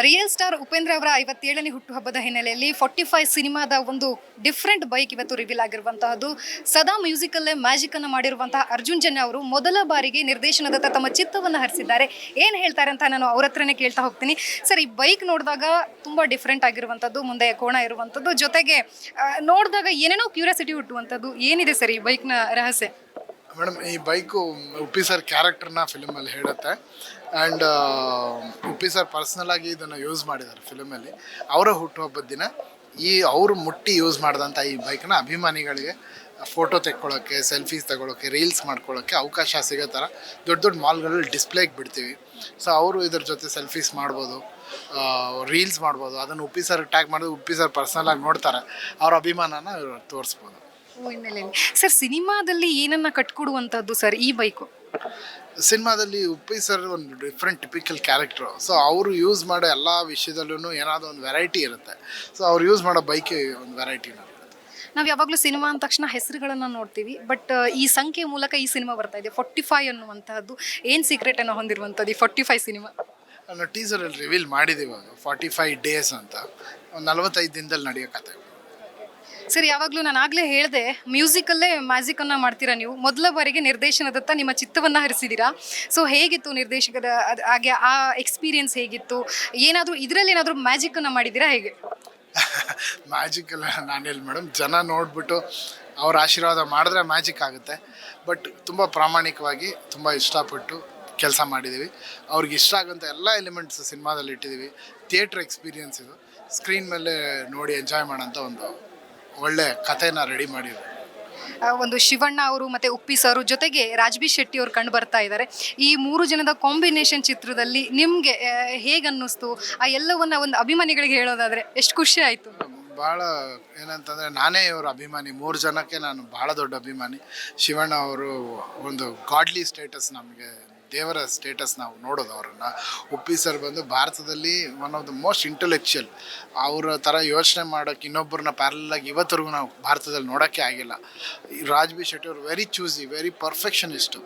Real star Upendra ಅವರ 57ನೇ ಹುಟ್ಟುಹಬ್ಬದ ಹಿನ್ನೆಲೆಯಲ್ಲಿ 45 ಸಿನಿಮಾದ ಒಂದು ಡಿಫ್ರೆಂಟ್ ಬೈಕ್ ಇವತ್ತು ರಿವೀಲ್ ಆಗಿರುವಂತಹದ್ದು. ಸದಾ ಮ್ಯೂಸಿಕಲ್ಲೇ ಮ್ಯಾಜಿಕ್ ಅನ್ನು ಮಾಡಿರುವಂತಹ ಅರ್ಜುನ್ ಜನ್ಯ ಅವರು ಮೊದಲ ಬಾರಿಗೆ ನಿರ್ದೇಶನದತ್ತ ತಮ್ಮ ಚಿತ್ತವನ್ನು ಹರಿಸಿದ್ದಾರೆ. ಏನು ಹೇಳ್ತಾರೆ ಅಂತ ನಾನು ಅವ್ರ ಹತ್ರನೇ ಕೇಳ್ತಾ ಹೋಗ್ತೀನಿ. ಸರ್, ಈ ಬೈಕ್ ನೋಡಿದಾಗ ತುಂಬ ಡಿಫ್ರೆಂಟ್ ಆಗಿರುವಂಥದ್ದು, ಮುಂದೆ ಕೋಣ ಇರುವಂಥದ್ದು, ಜೊತೆಗೆ ನೋಡಿದಾಗ ಏನೇನೋ ಕ್ಯೂರಿಯಾಸಿಟಿ ಹುಟ್ಟುವಂಥದ್ದು. ಏನಿದೆ ಸರ್ ಈ ಬೈಕ್ನ ರಹಸ್ಯ? ಮೇಡಮ್, ಈ ಬೈಕು ಉಪ್ಪಿ ಸರ್ ಕ್ಯಾರೆಕ್ಟರ್ನ ಫಿಲಮಲ್ಲಿ ಹೇಳುತ್ತೆ. ಆ್ಯಂಡ್ ಉಪ್ಪಿ ಸರ್ ಪರ್ಸ್ನಲ್ ಆಗಿ ಇದನ್ನು ಯೂಸ್ ಮಾಡಿದ್ದಾರೆ ಫಿಲಮಲ್ಲಿ. ಅವರ ಹುಟ್ಟುಹಬ್ಬದ ದಿನ ಅವರು ಮುಟ್ಟಿ ಯೂಸ್ ಮಾಡಿದಂಥ ಈ ಬೈಕ್ನ ಅಭಿಮಾನಿಗಳಿಗೆ ಫೋಟೋ ತೆಕ್ಕೊಳ್ಳೋಕ್ಕೆ, ಸೆಲ್ಫೀಸ್ ತಗೊಳ್ಳೋಕ್ಕೆ, ರೀಲ್ಸ್ ಮಾಡ್ಕೊಳ್ಳೋಕ್ಕೆ ಅವಕಾಶ ಸಿಗೋ ಥರ ದೊಡ್ಡ ದೊಡ್ಡ ಮಾಲ್ಗಳಲ್ಲಿ ಡಿಸ್ಪ್ಲೇಗೆ ಬಿಡ್ತೀವಿ. ಸೊ ಅವರು ಇದ್ರ ಜೊತೆ ಸೆಲ್ಫೀಸ್ ಮಾಡ್ಬೋದು, ರೀಲ್ಸ್ ಮಾಡ್ಬೋದು. ಅದನ್ನು ಉಪ್ಪಿ ಸರ್ ಟ್ಯಾಗ್ ಮಾಡಿದ್ರೆ ಉಪ್ಪಿ ಸರ್ ಪರ್ಸ್ನಲಾಗಿ ನೋಡ್ತಾರೆ, ಅವ್ರ ಅಭಿಮಾನನ ತೋರಿಸ್ಬೋದು. ಸರ್, ಸಿನಿಮಾದಲ್ಲಿ ಏನನ್ನ ಕಟ್ಕೊಡುವಂಥದ್ದು ಸರ್ ಈ ಬೈಕು? ಸಿನಿಮಾದಲ್ಲಿ ಉಪ್ಪಿ ಸರ್ ಒಂದು ಡಿಫ್ರೆಂಟ್ ಟಿಪಿಕಲ್ ಕ್ಯಾರೆಕ್ಟ್ರು. ಸೊ ಅವರು ಯೂಸ್ ಮಾಡೋ ಎಲ್ಲ ವಿಷಯದಲ್ಲೂ ಏನಾದರೂ ಒಂದು ವೆರೈಟಿ ಇರುತ್ತೆ. ಸೊ ಅವ್ರು ಯೂಸ್ ಮಾಡೋ ಬೈಕ್ ಒಂದು ವೆರೈಟಿನ ಇರುತ್ತೆ. ನಾವು ಯಾವಾಗಲೂ ಸಿನಿಮಾ ಅಂದ ತಕ್ಷಣ ಹೆಸರುಗಳನ್ನು ನೋಡ್ತೀವಿ, ಬಟ್ ಈ ಸಂಖ್ಯೆ ಮೂಲಕ ಈ ಸಿನಿಮಾ ಬರ್ತಾ ಇದೆ 45 ಅನ್ನುವಂತಹದ್ದು. ಏನು ಸೀಕ್ರೆಟ್ ಅನ್ನು ಹೊಂದಿರುವಂಥದ್ದು ಈ 45 ಸಿನಿಮಾ? ನಾವು ಟೀಸರಲ್ಲಿ ರಿವೀಲ್ ಮಾಡಿದ್ದೀವಿ, ಅದು 45 ಡೇಸ್ ಅಂತ. ಒಂದು 45 ದಿನದಲ್ಲಿ ನಡೆಯೋ ಕತೆ. ಸರ್, ಯಾವಾಗಲೂ ನಾನು ಆಗಲೇ ಹೇಳಿದೆ, ಮ್ಯೂಸಿಕಲ್ಲೇ ಮ್ಯಾಜಿಕನ್ನು ಮಾಡ್ತೀರಾ ನೀವು. ಮೊದಲ ಬಾರಿಗೆ ನಿರ್ದೇಶನದತ್ತ ನಿಮ್ಮ ಚಿತ್ತವನ್ನು ಹರಿಸಿದ್ದೀರಾ. ಸೊ ಹೇಗಿತ್ತು ನಿರ್ದೇಶಕರ ಹಾಗೆ ಆ ಎಕ್ಸ್ಪೀರಿಯನ್ಸ್ ಹೇಗಿತ್ತು? ಏನಾದರೂ ಇದರಲ್ಲಿ ಏನಾದರೂ ಮ್ಯಾಜಿಕನ್ನು ಮಾಡಿದ್ದೀರಾ ಹೇಗೆ? ಮ್ಯಾಜಿಕ್ ಎಲ್ಲ ನಾನೆಲ್ಲಿ ಮೇಡಮ್, ಜನ ನೋಡಿಬಿಟ್ಟು ಅವ್ರ ಆಶೀರ್ವಾದ ಮಾಡಿದ್ರೆ ಮ್ಯಾಜಿಕ್ ಆಗುತ್ತೆ. ಬಟ್ ತುಂಬ ಪ್ರಾಮಾಣಿಕವಾಗಿ ತುಂಬ ಇಷ್ಟಪಟ್ಟು ಕೆಲಸ ಮಾಡಿದ್ದೀವಿ. ಅವ್ರಿಗೆ ಇಷ್ಟ ಆಗೋಂಥ ಎಲ್ಲ ಎಲಿಮೆಂಟ್ಸ್ ಸಿನಿಮಾದಲ್ಲಿ ಇಟ್ಟಿದ್ದೀವಿ. ಥಿಯೇಟ್ರ್ ಎಕ್ಸ್ಪೀರಿಯನ್ಸ್ ಇದು. ಸ್ಕ್ರೀನ್ ಮೇಲೆ ನೋಡಿ ಎಂಜಾಯ್ ಮಾಡೋಂಥ ಒಂದು ಒಳ್ಳೆ ಕಥೆನ ರೆಡಿ ಮಾಡಿದ್ರು. ಒಂದು ಶಿವಣ್ಣ ಅವರು ಮತ್ತು ಉಪ್ಪಿ ಸರು ಜೊತೆಗೆ ರಾಜ್ಬಿ ಶೆಟ್ಟಿ ಅವರು ಕಂಡು ಬರ್ತಾ ಇದ್ದಾರೆ. ಈ 3 ಜನದ ಕಾಂಬಿನೇಷನ್ ಚಿತ್ರದಲ್ಲಿ ನಿಮಗೆ ಹೇಗೆ ಅನ್ನಿಸ್ತು? ಆ ಎಲ್ಲವನ್ನ ಒಂದು ಅಭಿಮಾನಿಗಳಿಗೆ ಹೇಳೋದಾದರೆ ಎಷ್ಟು ಖುಷಿ ಆಯಿತು? ಭಾಳ ಏನಂತಂದರೆ, ನಾನೇ ಇವ್ರ ಅಭಿಮಾನಿ. 3 ಜನಕ್ಕೆ ನಾನು ಭಾಳ ದೊಡ್ಡ ಅಭಿಮಾನಿ. ಶಿವಣ್ಣ ಅವರು ಒಂದು ಗಾಡ್ಲಿ ಸ್ಟೇಟಸ್, ನಮಗೆ ದೇವರ ಸ್ಟೇಟಸ್ ನಾವು ನೋಡೋದು ಅವರನ್ನು. ಉಪ್ಪಿ ಸರ್ ಬಂದು ಭಾರತದಲ್ಲಿ one of the most intellectual. ಅವರ ಥರ ಯೋಚನೆ ಮಾಡೋಕ್ಕೆ ಇನ್ನೊಬ್ಬರನ್ನ ಪ್ಯಾರಲಾಗಿ ಇವತ್ತರೆಗೂ ನಾವು ಭಾರತದಲ್ಲಿ ನೋಡೋಕ್ಕೆ ಆಗಿಲ್ಲ. ರಾಜ್ಬಿ ಶೆಟ್ಟಿ ಅವರು ವೆರಿ ಚೂಸಿ, ವೆರಿ ಪರ್ಫೆಕ್ಷನಿಸ್ಟು.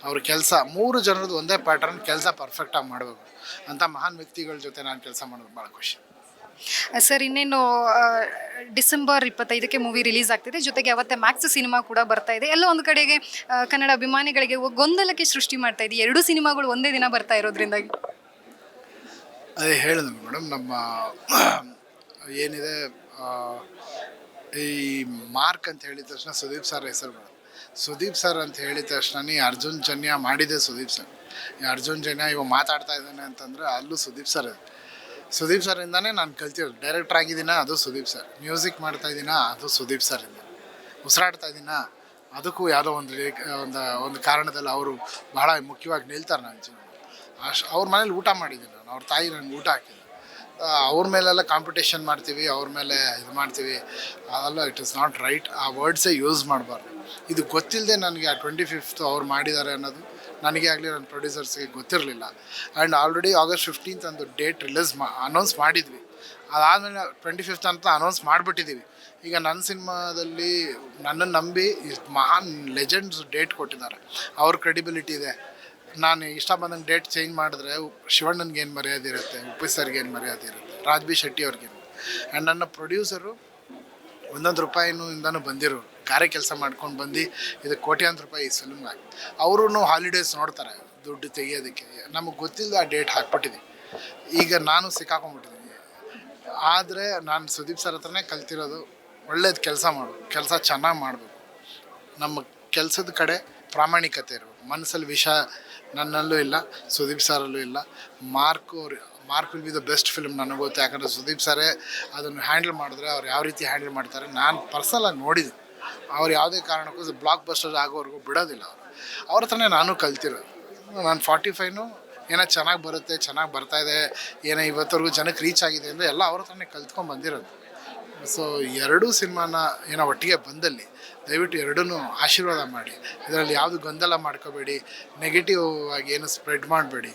ಅವ್ರ ಕೆಲಸ 3 ಜನರದ್ದು ಒಂದೇ ಪ್ಯಾಟರ್ನ್, ಕೆಲಸ ಪರ್ಫೆಕ್ಟಾಗಿ ಮಾಡಬೇಕು. ಅಂಥ ಮಹಾನ್ ವ್ಯಕ್ತಿಗಳ ಜೊತೆ ನಾನು ಕೆಲಸ ಮಾಡೋದು ಭಾಳ ಖುಷಿ. ಸರ್, ಇನ್ನೇನು ಡಿಸೆಂಬರ್ 25ಕ್ಕೆ ಮೂವಿ ರಿಲೀಸ್ ಆಗ್ತಿದೆ. ಜೊತೆಗೆ ಅವತ್ತೇ ಮ್ಯಾಕ್ಸ್ ಸಿನಿಮಾ ಕೂಡ ಬರ್ತಾ ಇದೆ. ಎಲ್ಲ ಒಂದು ಕಡೆಗೆ ಕನ್ನಡ ಅಭಿಮಾನಿಗಳಿಗೆ ಗೊಂದಲಕ್ಕೆ ಸೃಷ್ಟಿ ಮಾಡ್ತಾ ಇದೆ. 2 ಸಿನಿಮಾಗಳು ಒಂದೇ ದಿನ ಬರ್ತಾ ಇರೋದ್ರಿಂದಾಗಿ. ಅದೇ ಹೇಳಿದ್ವಿ ಮೇಡಮ್, ನಮ್ಮ ಏನಿದೆ ಈ ಮಾರ್ಕ್ ಅಂತ ಹೇಳಿದ ತಕ್ಷಣ ಸುದೀಪ್ ಸರ್ ಹೆಸರು ಬರೋದು. ಸುದೀಪ್ ಸರ್ ಅಂತ ಹೇಳಿದ ತಕ್ಷಣ ಅರ್ಜುನ್ ಜನ್ಯ ಮಾಡಿದೆ ಸುದೀಪ್ ಸರ್. ಈ ಅರ್ಜುನ್ ಜನ್ಯ ಇವಾಗ ಮಾತಾಡ್ತಾ ಇದ್ದಾನೆ ಅಂತಂದರೆ ಅಲ್ಲೂ ಸುದೀಪ್ ಸರ್. ಸುದೀಪ್ ಸರಿಂದನೇ ನಾನು ಕಲ್ತಿರೋದು. ಡೈರೆಕ್ಟ್ರ್ ಆಗಿದ್ದೀನ, ಅದು ಸುದೀಪ್ ಸರ್. ಮ್ಯೂಸಿಕ್ ಮಾಡ್ತಾಯಿದ್ದೀನ, ಅದು ಸುದೀಪ್ ಸರಿಂದ. ಉಸಿರಾಡ್ತಾ ಇದ್ದೀನ, ಅದಕ್ಕೂ ಯಾವುದೋ ಒಂದು ಕಾರಣದಲ್ಲಿ ಅವರು ಬಹಳ ಮುಖ್ಯವಾಗಿ ನಿಲ್ತಾರೆ ನನ್ನ ಜೀವನ. ಅವ್ರ ಮನೇಲಿ ಊಟ ಮಾಡಿದ್ದೀನಿ ನಾನು. ಅವ್ರ ತಾಯಿ ನನಗೆ ಊಟ ಹಾಕಿದ್ರು. ಅವ್ರ ಮೇಲೆಲ್ಲ ಕಾಂಪಿಟೇಷನ್ ಮಾಡ್ತೀವಿ, ಅವ್ರ ಮೇಲೆ ಇದು ಮಾಡ್ತೀವಿ, ಅದೆಲ್ಲ ಇಟ್ ಇಸ್ ನಾಟ್ ರೈಟ್. ಆ ವರ್ಡ್ಸೇ ಯೂಸ್ ಮಾಡಬಾರ್ದು. ಇದು ಗೊತ್ತಿಲ್ಲದೆ ನನಗೆ ಆ 25th ಅವ್ರು ಮಾಡಿದ್ದಾರೆ ಅನ್ನೋದು ನನಗೆ ಆಗಲಿ ನನ್ನ ಪ್ರೊಡ್ಯೂಸರ್ಸ್ಗೆ ಗೊತ್ತಿರಲಿಲ್ಲ. ಆ್ಯಂಡ್ ಆಲ್ರೆಡಿ August 15th ಒಂದು ಡೇಟ್ ಅನೌನ್ಸ್ ಮಾಡಿದ್ವಿ. ಅದಾದಮೇಲೆ 25th ಅಂತ ಅನೌನ್ಸ್ ಮಾಡಿಬಿಟ್ಟಿದ್ದೀವಿ. ಈಗ ನನ್ನ ಸಿನಿಮಾದಲ್ಲಿ ನನ್ನನ್ನು ನಂಬಿ ಮಹಾನ್ ಲೆಜೆಂಡ್ಸ್ ಡೇಟ್ ಕೊಟ್ಟಿದ್ದಾರೆ. ಅವ್ರ ಕ್ರೆಡಿಬಿಲಿಟಿ ಇದೆ. ನಾನು ಇಷ್ಟ ಬಂದಂಗೆ ಡೇಟ್ ಚೇಂಜ್ ಮಾಡಿದ್ರೆ ಶಿವಣ್ಣನಿಗೆ ಏನು ಮರ್ಯಾದೆ ಇರುತ್ತೆ, ಉಪ್ಪಿ ಸರ್ಗೆ ಏನು ಮರ್ಯಾದೆ ಇರುತ್ತೆ, ರಾಜ್ಬಿ ಶೆಟ್ಟಿ ಅವ್ರಿಗೇನು. ಆ್ಯಂಡ್ ನನ್ನ ಪ್ರೊಡ್ಯೂಸರು ಒಂದೊಂದು ರೂಪಾಯಿನೂ ಬಂದಿರೋರು, ಗಾರೆ ಕೆಲಸ ಮಾಡ್ಕೊಂಡು ಬಂದು ಇದು ಕೋಟ್ಯಾಂತರ ರೂಪಾಯಿ ಈ ಫಿಲ್ಮ್ಗಾಗಿ. ಅವರು ಹಾಲಿಡೇಸ್ ನೋಡ್ತಾರೆ ದುಡ್ಡು ತೆಗಿಯೋದಕ್ಕೆ. ನಮಗೆ ಗೊತ್ತಿಲ್ಲದೆ ಆ ಡೇಟ್ ಹಾಕ್ಬಿಟ್ಟಿದ್ವಿ. ಈಗ ನಾನು ಸಿಕ್ಕಾಕೊಂಡ್ಬಿಟ್ಟಿದ್ದೀನಿ. ಆದರೆ ನಾನು ಸುದೀಪ್ ಸರ್ ಹತ್ರನೇ ಕಲ್ತಿರೋದು, ಒಳ್ಳೇದು ಕೆಲಸ ಮಾಡಬೇಕು, ಕೆಲಸ ಚೆನ್ನಾಗಿ ಮಾಡಬೇಕು, ನಮ್ಮ ಕೆಲಸದ ಕಡೆ ಪ್ರಾಮಾಣಿಕತೆ ಇರಬೇಕು. ಮನಸ್ಸಲ್ಲಿ ವಿಷ ನನ್ನಲ್ಲೂ ಇಲ್ಲ, ಸುದೀಪ್ ಸರಲ್ಲೂ ಇಲ್ಲ. Mark will be the best film ನನಗೆ ಗೊತ್ತು. ಯಾಕಂದರೆ ಸುದೀಪ್ ಸರೇ ಅದನ್ನು ಹ್ಯಾಂಡಲ್ ಮಾಡಿದ್ರೆ ಅವ್ರು ಯಾವ ರೀತಿ ಹ್ಯಾಂಡಲ್ ಮಾಡ್ತಾರೆ ನಾನು ಪರ್ಸನಲಾಗಿ ನೋಡಿದ್ದೆ. ಅವ್ರು ಯಾವುದೇ ಕಾರಣಕ್ಕೂ ಬ್ಲಾಕ್ ಬಸ್ಟರ್ ಆಗೋವರೆಗೂ ಬಿಡೋದಿಲ್ಲ. ಅವ್ರ ಹತ್ರನೇ ನಾನು ಕಲ್ತಿರೋದು. ನಾನು 45 ಏನೋ ಚೆನ್ನಾಗಿ ಬರುತ್ತೆ, ಚೆನ್ನಾಗಿ ಬರ್ತಾಯಿದೆ, ಏನೋ ಇವತ್ತವರೆಗೂ ಜನಕ್ಕೆ ರೀಚ್ ಆಗಿದೆ ಅಂದರೆ ಎಲ್ಲ ಅವ್ರ ಹತ್ರನೇ ಕಲ್ತ್ಕೊಂಡು ಬಂದಿರೋದು. ಸೊ 2 ಸಿನಿಮಾನ ಏನೋ ಒಟ್ಟಿಗೆ ಬಂದಲ್ಲಿ ದಯವಿಟ್ಟು 2 ಆಶೀರ್ವಾದ ಮಾಡಿ. ಇದರಲ್ಲಿ ಯಾವುದು ಗೊಂದಲ ಮಾಡ್ಕೋಬೇಡಿ, ನೆಗೆಟಿವ್ ಆಗಿ ಏನು ಸ್ಪ್ರೆಡ್ ಮಾಡಬೇಡಿ.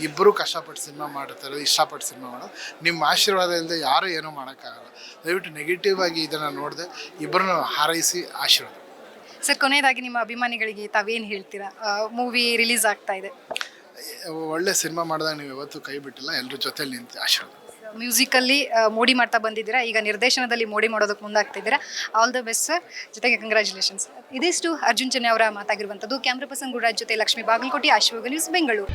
ಇಬ್ಬರೂ ಕಷ್ಟಪಟ್ಟು ಸಿನಿಮಾ ಮಾಡ್ತಾರೆ, ಇಷ್ಟಪಟ್ಟು ಸಿನಿಮಾ ಮಾಡೋದು. ನಿಮ್ಮ ಆಶೀರ್ವಾದ ಇಲ್ಲದೆ ಯಾರೂ ಏನೂ ಮಾಡೋಕ್ಕಾಗಲ್ಲ. ದಯವಿಟ್ಟು ನೆಗೆಟಿವ್ ಆಗಿ ಇದನ್ನು ನೋಡದೆ ಇಬ್ಬರನ್ನು ಹಾರೈಸಿ ಆಶೀರ್ವಾದ. ಸರ್, ಕೊನೆಯದಾಗಿ ನಿಮ್ಮ ಅಭಿಮಾನಿಗಳಿಗೆ ತಾವೇನು ಹೇಳ್ತೀರಾ? ಮೂವಿ ರಿಲೀಸ್ ಆಗ್ತಾ ಇದೆ, ಒಳ್ಳೆ ಸಿನಿಮಾ ಮಾಡಿದಾಗ ನೀವು ಯಾವತ್ತೂ ಕೈ ಬಿಟ್ಟಿಲ್ಲ. ಎಲ್ಲರ ಜೊತೆಲಿ ನಿಂತು ಆಶೀರ್ವಾದ. ಮ್ಯೂಸಿಕಲ್ಲಿ ಮೋಡಿ ಮಾಡ್ತಾ ಬಂದಿದ್ದೀರಾ, ಈಗ ನಿರ್ದೇಶನದಲ್ಲಿ ಮೋಡಿ ಮಾಡೋದಕ್ಕೆ ಮುಂದಾಗ್ತಿದ್ದೀರಾ. ಆಲ್ ದ ಬೆಸ್ಟ್ ಸರ್, ಜೊತೆಗೆ ಕಂಗ್ರ್ಯಾಚುಲೇಷನ್ಸ್. ಇದಿಷ್ಟು ಅರ್ಜುನ್ ಜನ್ಯ ಅವರ ಮಾತಾಗಿರುವಂಥದ್ದು. ಕ್ಯಾಮ್ರಾ ಪರ್ಸನ್ ಗುರುರಾಜ್ ಜೊತೆ ಲಕ್ಷ್ಮೀ ಬಾಗಲಕೋಟೆ, ಅಶ್ವಗ ನ್ಯೂಸ್, ಬೆಂಗಳೂರು.